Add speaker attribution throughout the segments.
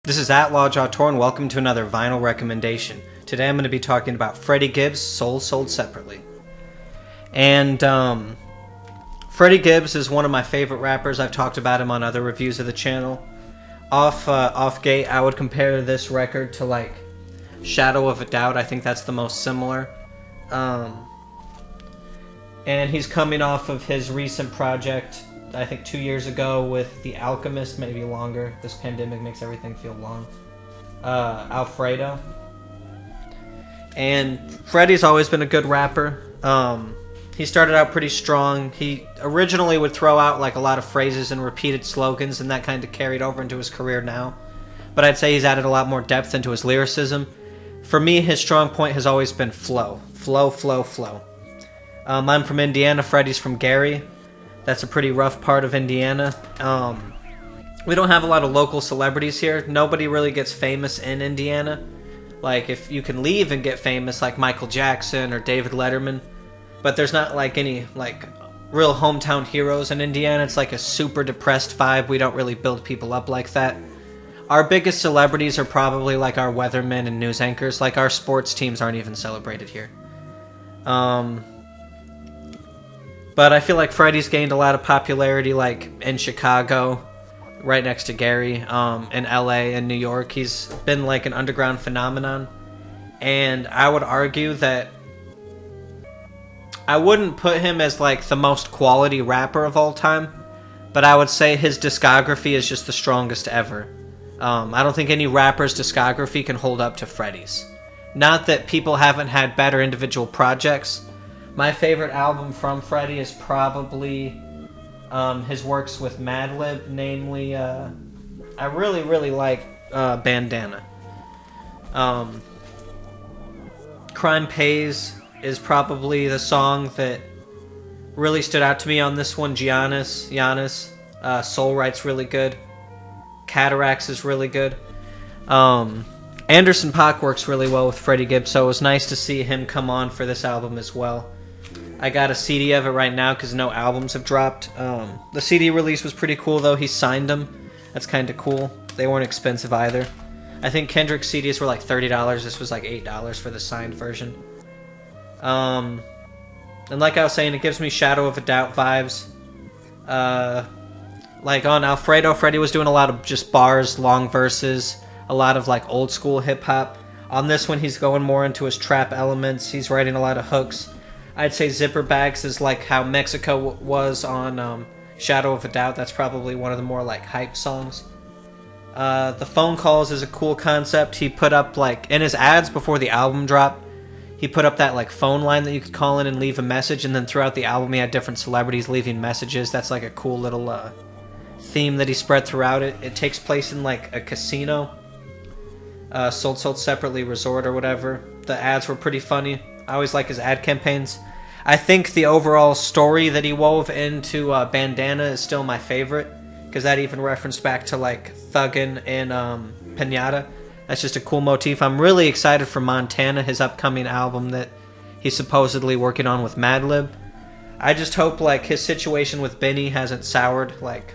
Speaker 1: This is Auteur, and welcome to another vinyl recommendation. Today I'm going to be talking about Freddie Gibbs' Soul Sold Separately. And Freddie Gibbs is one of my favorite rappers. I've talked about him on other reviews of the channel. Off gate, I would compare this record to like Shadow of a Doubt. I think that's the most similar. And he's coming off of his recent project, I think 2 years ago, with The Alchemist, maybe longer. This pandemic makes everything feel long. Alfredo. And Freddie's always been a good rapper. He started out pretty strong. He originally would throw out like a lot of phrases and repeated slogans, and that kind of carried over into his career now. But I'd say he's added a lot more depth into his lyricism. For me, his strong point has always been flow. Flow, flow, flow. I'm from Indiana. Freddie's from Gary. That's a pretty rough part of Indiana. We don't have a lot of local celebrities here. Nobody really gets famous in Indiana. Like, if you can leave and get famous, like Michael Jackson or David Letterman. But there's not, like, any, like, real hometown heroes in Indiana. It's like a super depressed vibe. We don't really build people up like that. Our biggest celebrities are probably, like, our weathermen and news anchors. Like, our sports teams aren't even celebrated here. But I feel like Freddie's gained a lot of popularity, like, in Chicago, right next to Gary, in LA and New York. He's been, like, an underground phenomenon. And I would argue that I wouldn't put him as, like, the most quality rapper of all time, but I would say his discography is just the strongest ever. I don't think any rapper's discography can hold up to Freddie's. Not that people haven't had better individual projects. My favorite album from Freddie is probably his works with Madlib, namely, I really like Bandana. Crime Pays is probably the song that really stood out to me on this one. Giannis, Soul Right's really good. Cataracts is really good. Anderson .Paak works really well with Freddie Gibbs, so it was nice to see him come on for this album as well. I got a CD of it right now because no albums have dropped. The CD release was pretty cool, though. He signed them. That's kind of cool. They weren't expensive either. I think Kendrick's CDs were like $30. This was like $8 for the signed version. And like I was saying, it gives me Shadow of a Doubt vibes. Like on Alfredo, Freddie was doing a lot of just bars, long verses, a lot of like old school hip-hop. On this one, he's going more into his trap elements. He's writing a lot of hooks. I'd say Zipper Bags is like how Mexico was on Shadow of a Doubt. That's probably one of the more like hype songs. The phone calls is a cool concept. He put up like in his ads before the album dropped, he put up that like phone line that you could call in and leave a message, and then throughout the album he had different celebrities leaving messages. That's like a cool little theme that he spread throughout it. It takes place in like a casino, Sold Separately Resort or whatever. The ads were pretty funny. I always like his ad campaigns. I think the overall story that he wove into Bandana is still my favorite, because that even referenced back to like Thuggin' and Pinata. That's just a cool motif. I'm really excited for Montana, his upcoming album that he's supposedly working on with Madlib. I just hope like his situation with Benny hasn't soured like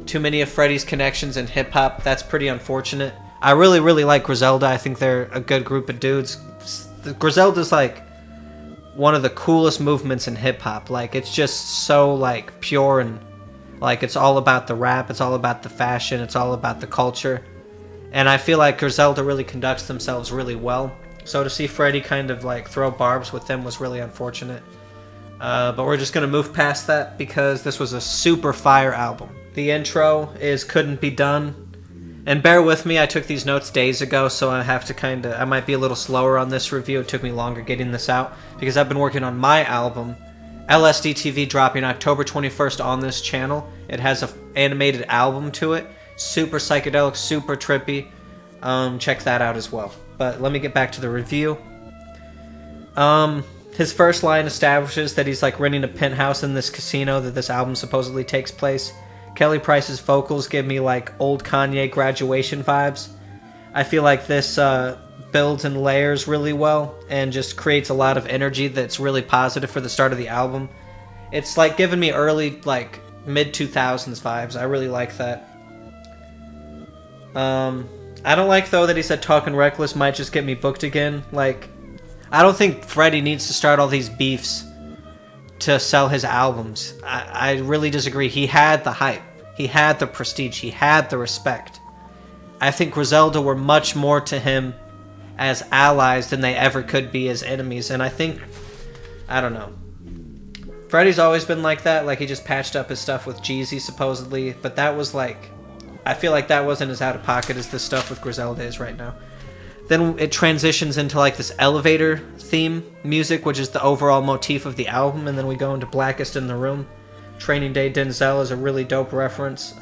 Speaker 1: too many of Freddie's connections in hip-hop. That's pretty unfortunate. I really like Griselda. I think they're a good group of dudes. Griselda's like one of the coolest movements in hip-hop. Like, it's just so like pure, and like it's all about the rap, it's all about the fashion, it's all about the culture. And I feel like Griselda really conducts themselves really well. So to see Freddie kind of like throw barbs with them was really unfortunate. But we're just going to move past that because this was a super fire album. The intro is Couldn't Be Done. And bear with me, I took these notes days ago, so I have to I might be a little slower on this review. It took me longer getting this out, because I've been working on my album, LSD TV, dropping October 21st on this channel. It has an animated album to it. Super psychedelic, super trippy. Check that out as well. But let me get back to the review. His first line establishes that he's like renting a penthouse in this casino that this album supposedly takes place. Kelly Price's vocals give me like old Kanye Graduation vibes. I feel like this builds in layers really well and just creates a lot of energy that's really positive for the start of the album. It's like giving me early, like mid-2000s vibes. I really like that. I don't like, though, that he said Talkin' Reckless might just get me booked again. Like, I don't think Freddie needs to start all these beefs to sell his albums. I really disagree. He had the hype. He had the prestige. He had the respect. I think Griselda were much more to him as allies than they ever could be as enemies. And I think, I don't know. Freddie's always been like that. Like, he just patched up his stuff with Jeezy, supposedly. But that was like, I feel like that wasn't as out of pocket as the stuff with Griselda is right now. Then it transitions into like this elevator theme music, which is the overall motif of the album. And then we go into Blackest in the Room. Training Day Denzel is a really dope reference.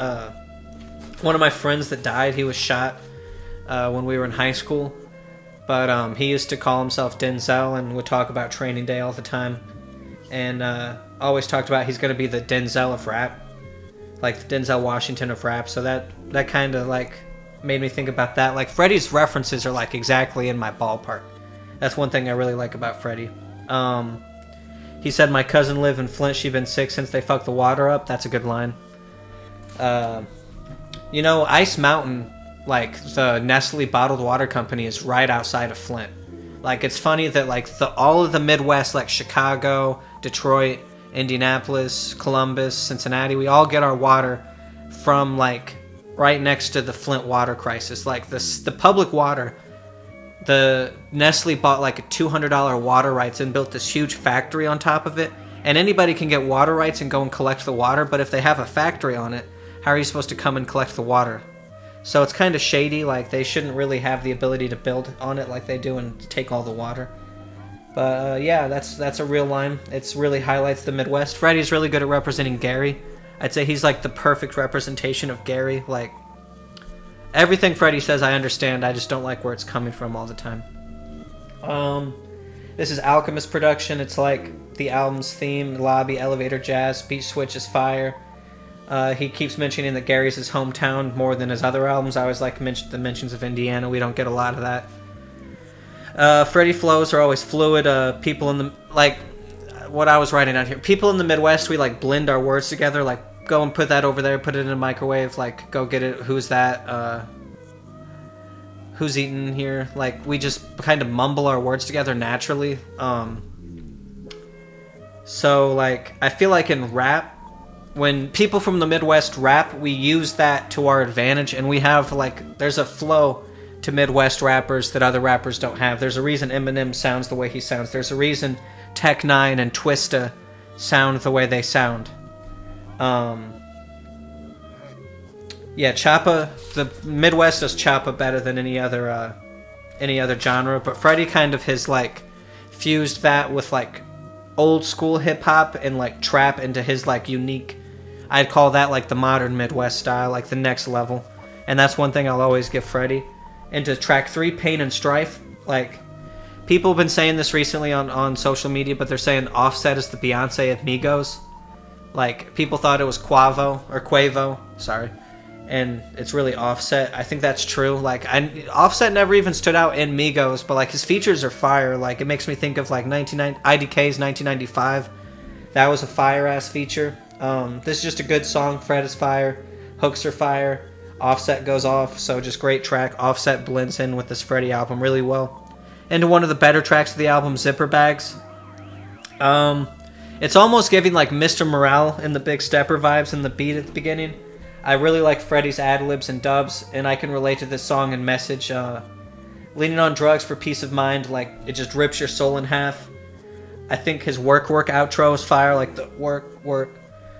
Speaker 1: One of my friends that died, he was shot when we were in high school. But he used to call himself Denzel and would talk about Training Day all the time. And always talked about he's going to be the Denzel of rap. Like the Denzel Washington of rap. So that kind of like made me think about that. Like Freddie's references are like exactly in my ballpark. That's one thing I really like about Freddie. He said, my cousin lived in Flint. She been sick since they fucked the water up. That's a good line. You know, Ice Mountain, like the Nestle bottled water company, is right outside of Flint. Like, it's funny that like all of the Midwest, like Chicago, Detroit, Indianapolis, Columbus, Cincinnati, we all get our water from like right next to the Flint water crisis. Like the public water, the Nestle bought like a $200 water rights and built this huge factory on top of it. And anybody can get water rights and go and collect the water, but if they have a factory on it, how are you supposed to come and collect the water? So it's kind of shady. Like, they shouldn't really have the ability to build on it like they do and take all the water. But yeah, that's a real line. It really highlights the Midwest. Freddie's really good at representing Gary. I'd say he's like the perfect representation of Gary. Like, everything Freddie says I understand, I just don't like where it's coming from all the time. This is Alchemist production. It's like the album's theme: lobby, elevator, jazz, beat switch is fire. He keeps mentioning that Gary's his hometown more than his other albums. I always like the mentions of Indiana. We don't get a lot of that. Freddie flows are always fluid. People in the, like, what I was writing out here, people in the Midwest, we like blend our words together. Like, go and put that over there, put it in a microwave. Like, go get it. Who's that? Who's eating here? Like, we just kind of mumble our words together naturally. So like, I feel like in rap, when people from the Midwest rap, we use that to our advantage, and we have like, there's a flow to Midwest rappers that other rappers don't have. There's a reason Eminem sounds the way he sounds. There's a reason Tech Nine and Twista sound the way they sound. Yeah, Choppa, the Midwest does Choppa better than any other genre, but Freddie kind of has like fused that with like old school hip hop and like trap into his like unique, I'd call that like the modern Midwest style, like the next level. And that's one thing I'll always give Freddie. Into track 3, Pain and Strife, like, people have been saying this recently on social media, but they're saying Offset is the Beyonce of Migos. Like, people thought it was Quavo, sorry, and it's really Offset. I think that's true. Like, Offset never even stood out in Migos, but like, his features are fire. Like, it makes me think of like IDK's 1995. That was a fire ass feature. This is just a good song. Fred is fire, hooks are fire, Offset goes off, so just great track. Offset blends in with this Freddie album really well. Into one of the better tracks of the album, Zipper Bags. It's almost giving like Mr. Morale and the Big Stepper vibes in the beat at the beginning. I really like Freddie's ad-libs and dubs, and I can relate to this song and message. Leaning on drugs for peace of mind, like, it just rips your soul in half. I think his work outro is fire, like the work.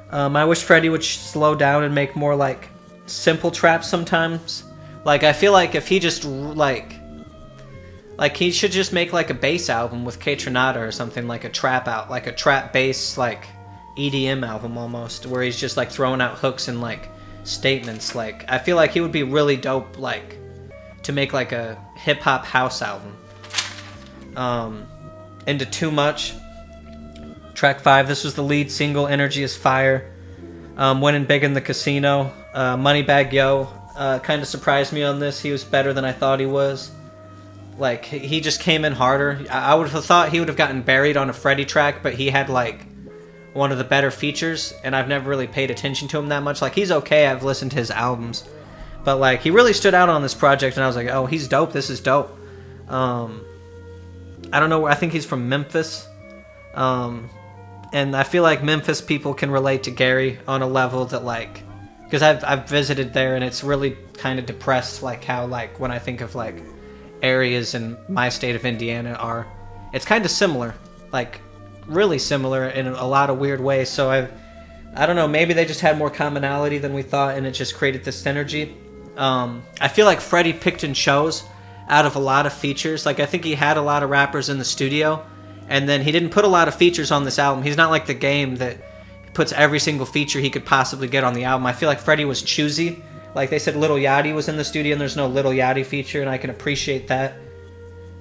Speaker 1: I wish Freddie would slow down and make more like simple traps sometimes. Like, I feel like if he just like he should just make like a bass album with K Tronada or something, like a trap bass like EDM album almost, where he's just like throwing out hooks and like statements. Like, I feel like he would be really dope, like, to make like a hip hop house album. Into Too Much, track 5. This was the lead single. Energy is fire. Winning big in the casino. Moneybag Yo kind of surprised me on this. He was better than I thought he was. Like, he just came in harder. I would have thought he would have gotten buried on a Freddie track, but he had like one of the better features, and I've never really paid attention to him that much. Like, he's okay. I've listened to his albums, But like he really stood out on this project, and I was like, oh, he's dope. This is dope. I don't know. I think he's from Memphis. And I feel like Memphis people can relate to Gary on a level that like, because I've visited there, and it's really kind of depressed, like how like when I think of like areas in my state of Indiana are, it's kind of similar, like really similar in a lot of weird ways. So I don't know, maybe they just had more commonality than we thought, and it just created this synergy. I feel like Freddie picked and chose out of a lot of features. Like I think he had a lot of rappers in the studio, and then he didn't put a lot of features on this album. He's not like The Game that puts every single feature he could possibly get on the album. I feel like Freddie was choosy. Like they said Lil Yachty was in the studio, and there's no Lil Yachty feature, and I can appreciate that.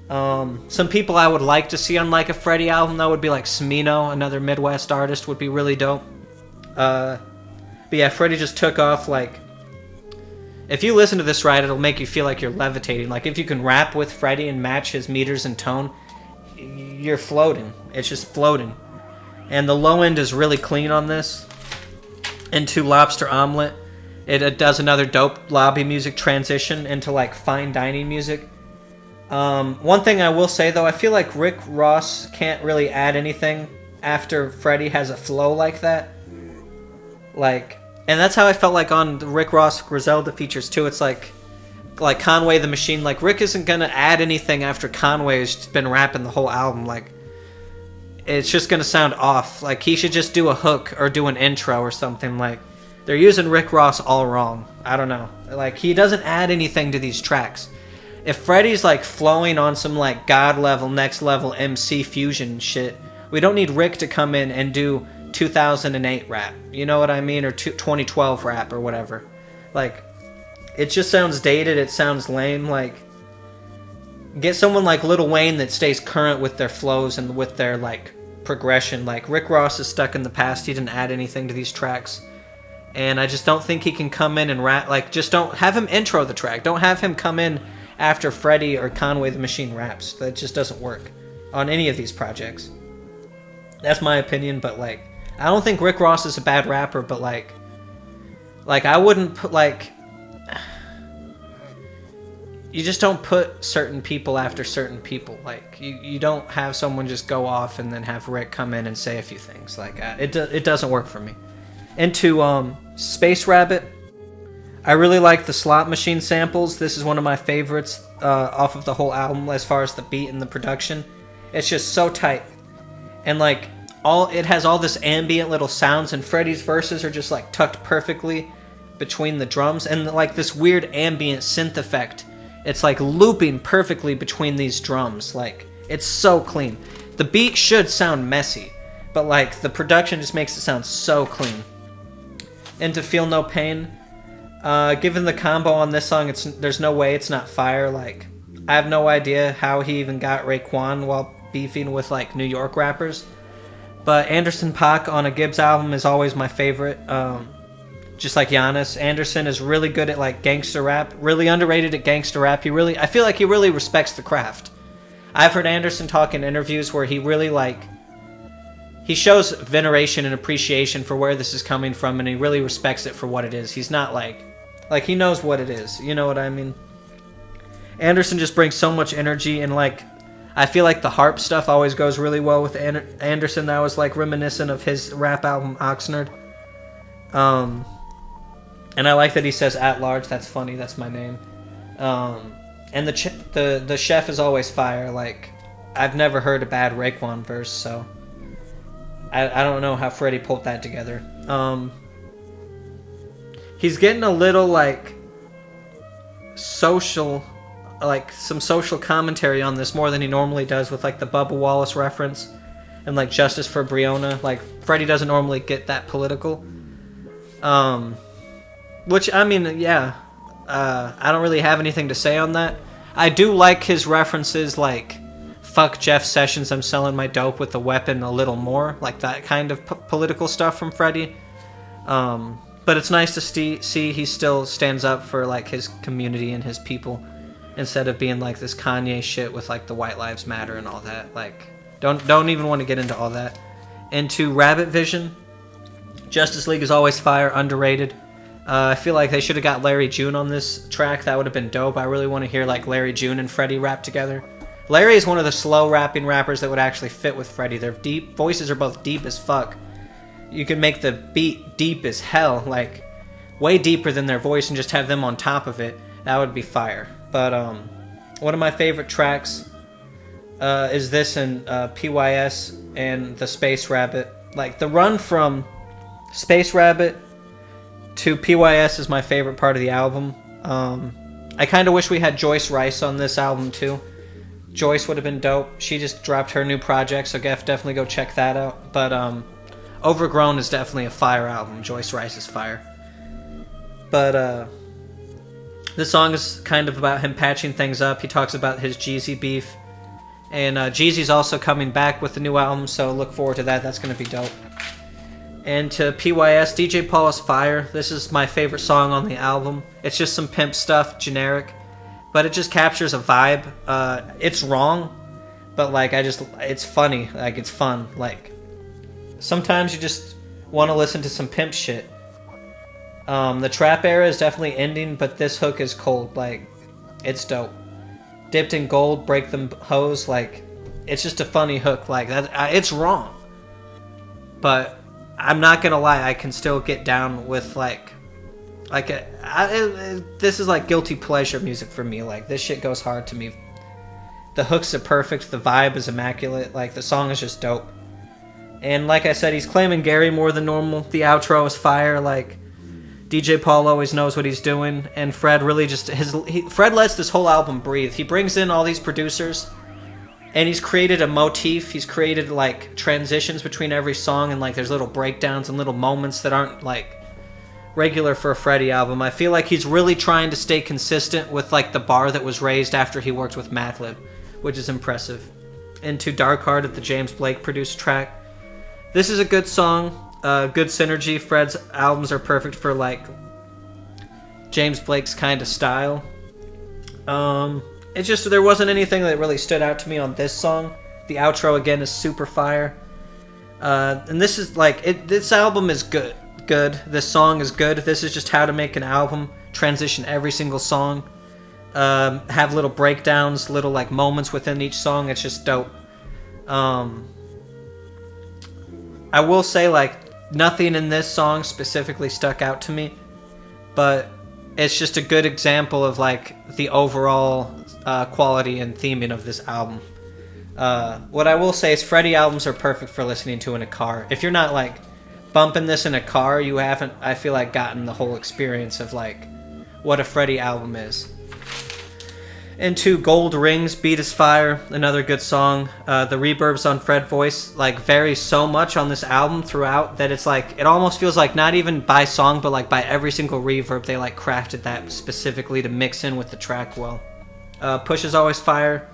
Speaker 1: Some people I would like to see on like a Freddie album though would be like Smino, another Midwest artist, would be really dope. But yeah, Freddie just took off. Like if you listen to this right, it'll make you feel like you're levitating. Like if you can rap with Freddie and match his meters and tone, you're floating. It's just floating. And the low end is really clean on this. Into Lobster Omelet, it does another dope lobby music transition into like fine dining music. One thing I will say though, I feel like Rick Ross can't really add anything after Freddie has a flow like that. Like, and that's how I felt like on the Rick Ross Griselda features too. It's like Conway the Machine. Like Rick isn't gonna add anything after Conway's been rapping the whole album. Like it's just gonna sound off. Like he should just do a hook or do an intro or something. Like they're using Rick Ross all wrong. I don't know. Like he doesn't add anything to these tracks. If Freddie's like flowing on some like God level, next level MC fusion shit, we don't need Rick to come in and do 2008 rap. You know what I mean? Or 2012 rap or whatever. Like it just sounds dated. It sounds lame. Like get someone like Lil Wayne that stays current with their flows and with their like progression. Like Rick Ross is stuck in the past. He didn't add anything to these tracks. And I just don't think he can come in and rap. Like just don't have him intro the track. Don't have him come in after Freddie or Conway the Machine raps. That just doesn't work on any of these projects. That's my opinion, but like I don't think Rick Ross is a bad rapper, but like I wouldn't put like, you just don't put certain people after certain people. Like you don't have someone just go off and then have Rick come in and say a few things. Like it doesn't work for me. Into Space Rabbit, I really like the slot machine samples. This is one of my favorites off of the whole album as far as the beat and the production. It's just so tight, and like it has all this ambient little sounds, and Freddie's verses are just like tucked perfectly between the drums, and like this weird ambient synth effect. It's like looping perfectly between these drums. Like it's so clean. The beat should sound messy, but like the production just makes it sound so clean. Into Feel No Pain, given the combo on this song, there's no way it's not fire. Like I have no idea how he even got Raekwon while beefing with like New York rappers. But Anderson .Paak on a Gibbs album is always my favorite. Just like Giannis, Anderson is really good at like gangster rap, really underrated at gangster rap. I feel like he really respects the craft. I've heard Anderson talk in interviews where he really he shows veneration and appreciation for where this is coming from, and he really respects it for what it is. He's not like he knows what it is. You know what I mean? Anderson just brings so much energy, and like I feel like the harp stuff always goes really well with Anderson. That was like reminiscent of his rap album Oxnard. And I like that he says at large. That's funny. That's my name. And the chef is always fire. Like I've never heard a bad Raekwon verse, so I don't know how Freddie pulled that together. He's getting a little like social, like some social commentary on this more than he normally does with like the Bubba Wallace reference and like Justice for Breonna. Like Freddie doesn't normally get that political. Which I mean, yeah, I don't really have anything to say on that. I do like his references like fuck Jeff Sessions, I'm selling my dope with a weapon a little more, like that kind of political stuff from Freddie. But it's nice to see he still stands up for like his community and his people instead of being like this Kanye shit with like the White Lives Matter and all that. Like don't even want to get into all that. Into Rabbit Vision, Justice League is always fire, underrated. I feel like they should have got Larry June on this track. That would have been dope. I really want to hear like Larry June and Freddie rap together. Larry is one of the slow rapping rappers that would actually fit with Freddie. Their deep voices are both deep as fuck. You could make the beat deep as hell, like way deeper than their voice, and just have them on top of it. That would be fire. But one of my favorite tracks is this and PYS and the Space Rabbit. Like the run from Space Rabbit to PYS is my favorite part of the album. I kind of wish we had Joyce Rice on this album too. Joyce would have been dope. She just dropped her new project, so definitely go check that out. But Overgrown is definitely a fire album. Joyce Rice is fire. But this song is kind of about him patching things up. He talks about his Jeezy beef. And Jeezy's also coming back with the new album, so look forward to that. That's going to be dope. And to PYS, DJ Paul is fire. This is my favorite song on the album. It's just some pimp stuff, generic. But it just captures a vibe. It's wrong, but like it's funny. Like it's fun. Like sometimes you just want to listen to some pimp shit. The trap era is definitely ending, but this hook is cold. Like it's dope. Dipped in gold, break them hoes. Like it's just a funny hook. Like that. It's wrong, but I'm not gonna lie. I can still get down with this is like guilty pleasure music for me. Like this shit goes hard to me. The hooks are perfect. The vibe is immaculate. Like the song is just dope. And like I said, he's claiming Gary more than normal. The outro is fire. Like DJ Paul always knows what he's doing, and Fred really just Fred lets this whole album breathe. He brings in all these producers, and he's created a motif. He's created like transitions between every song, and like there's little breakdowns and little moments that aren't like regular for a Freddie album. I feel like he's really trying to stay consistent with like the bar that was raised after he worked with Madlib, which is impressive. Into Dark Heart of the James Blake produced track. This is a good song, good synergy. Fred's albums are perfect for like James Blake's kind of style. It's just there wasn't anything that really stood out to me on this song. The outro again is super fire. And this is like this album is good. This song is good. This is just how to make an album. Transition every single song. Have little breakdowns, little like moments within each song. It's just dope. I will say like nothing in this song specifically stuck out to me, but it's just a good example of like the overall quality and theming of this album. What I will say is Freddie albums are perfect for listening to in a car. If you're not like bumping this in a car, you haven't, I feel like, gotten the whole experience of like what a Freddie album is. Into Gold Rings, Beat is Fire, another good song. The reverbs on Fred voice like vary so much on this album throughout that it's like it almost feels like not even by song but like by every single reverb they like crafted that specifically to mix in with the track well. Push is always fire.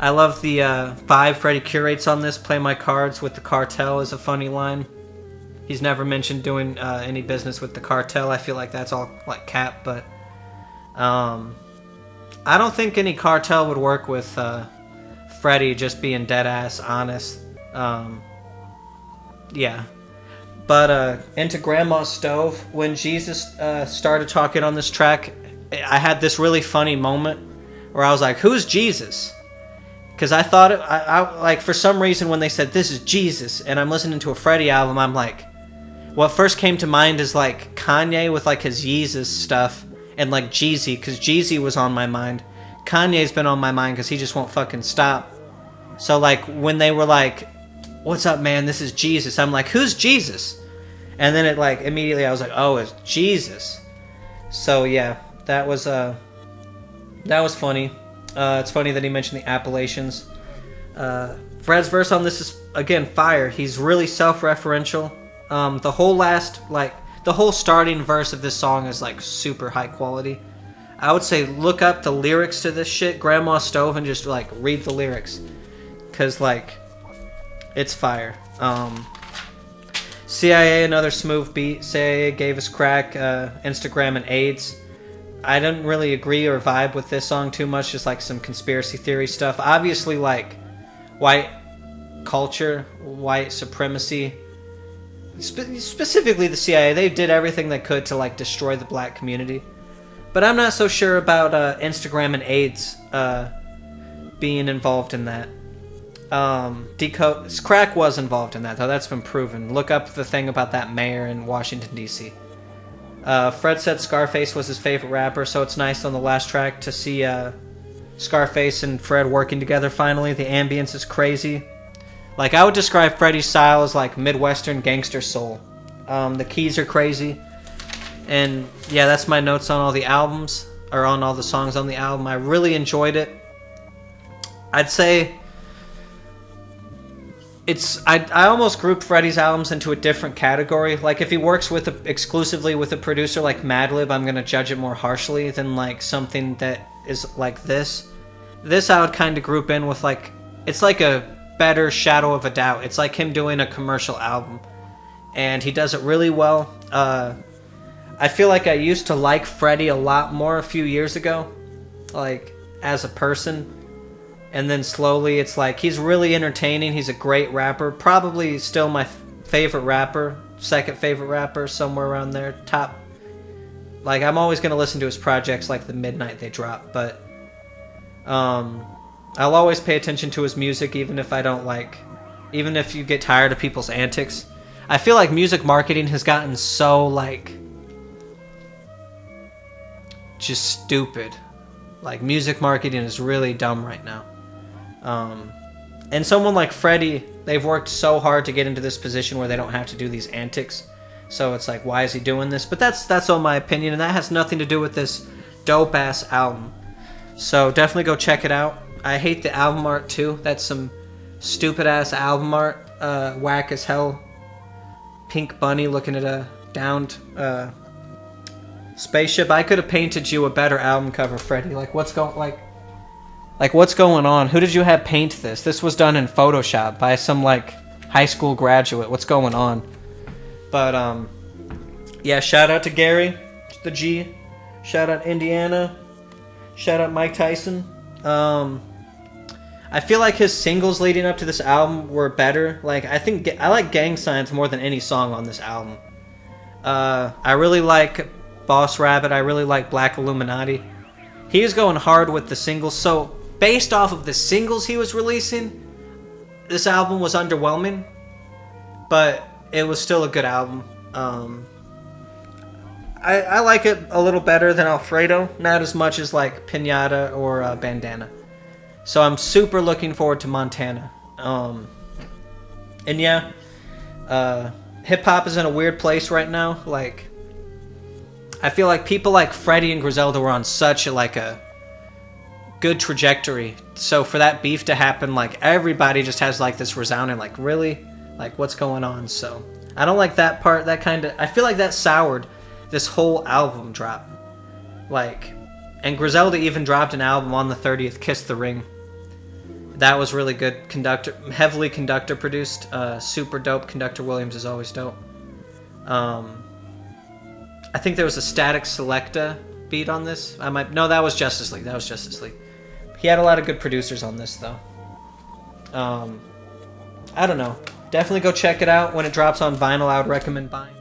Speaker 1: I love the vibe Freddie curates on this. Play my cards with the cartel is a funny line. He's never mentioned doing any business with the cartel. I feel like that's all like cap, but I don't think any cartel would work with Freddie just being dead ass honest. Yeah. But into Grandma's Stove, when Jesus started talking on this track, I had this really funny moment where I was like, who's Jesus? Because I thought I like for some reason when they said this is Jesus and I'm listening to a Freddie album, I'm like, what first came to mind is like Kanye with like his Yeezus stuff and like Jeezy, because Jeezy was on my mind. Kanye's been on my mind because he just won't fucking stop. So like when they were like, what's up man, this is Jesus, I'm like, who's Jesus? And then it like immediately I was like, oh, it's Jesus. So yeah, that was funny. It's funny that he mentioned the Appalachians. Fred's verse on this is again fire. He's really self-referential. The whole starting verse of this song is like super high quality. I would say look up the lyrics to this shit, Grandma's Stove, and just like read the lyrics, cause like it's fire. CIA, another smooth beat. CIA gave us crack, Instagram and AIDS. I didn't really agree or vibe with this song too much, just like some conspiracy theory stuff. Obviously like white culture, white supremacy specifically the CIA, they did everything they could to like destroy the black community. But I'm not so sure about Instagram and AIDS being involved in that. Crack was involved in that, though. That's been proven. Look up the thing about that mayor in Washington, D.C. Fred said Scarface was his favorite rapper, so it's nice on the last track to see Scarface and Fred working together finally. The ambience is crazy. Like, I would describe Freddie's style as like Midwestern gangster soul. The keys are crazy. And yeah, that's my notes on all the albums, or on all the songs on the album. I really enjoyed it. I'd say I almost grouped Freddie's albums into a different category. Like, if he works exclusively with a producer like Madlib, I'm gonna judge it more harshly than like something that is like this. This I would kind of group in with like, it's like a better Shadow of a Doubt. It's like him doing a commercial album, and he does it really well. I feel like I used to like Freddie a lot more a few years ago, like as a person. And then slowly it's like, he's really entertaining. He's a great rapper. Probably still my favorite rapper. Second favorite rapper, somewhere around there. Top. Like, I'm always going to listen to his projects like the midnight they drop. But I'll always pay attention to his music, even if I don't like... Even if you get tired of people's antics. I feel like music marketing has gotten so, like... just stupid. Like, music marketing is really dumb right now. And someone like Freddie, they've worked so hard to get into this position where they don't have to do these antics. So it's like, why is he doing this? But that's all my opinion, and that has nothing to do with this dope-ass album. So definitely go check it out. I hate the album art, too. That's some stupid-ass album art. Whack as hell. Pink bunny looking at a downed spaceship. I could have painted you a better album cover, Freddie. Like, what's going on? Who did you have paint this? This was done in Photoshop by some, like, high school graduate. What's going on? But, yeah, shout out to Gary, the G. Shout out Indiana. Shout out Mike Tyson. I feel like his singles leading up to this album were better. Like, I like Gang Signs more than any song on this album. I really like Boss Rabbit. I really like Black Illuminati. He was going hard with the singles, so based off of the singles he was releasing, this album was underwhelming, but it was still a good album. I like it a little better than Alfredo, not as much as like Pinata or Bandana. So I'm super looking forward to Montana. And yeah, hip-hop is in a weird place right now. Like, I feel like people like Freddie and Griselda were on such a good trajectory. So for that beef to happen, like, everybody just has like this resounding, like, really? Like, what's going on? So I don't like that part. That kind of, I feel like that soured this whole album drop. Like, and Griselda even dropped an album on the 30th, Kiss the Ring. That was really good. Heavily Conductor produced. Super dope. Conductor Williams is always dope. I think there was a Static Selecta beat on this. No, that was Justice League. He had a lot of good producers on this, though. I don't know. Definitely go check it out when it drops on vinyl. I would recommend buying.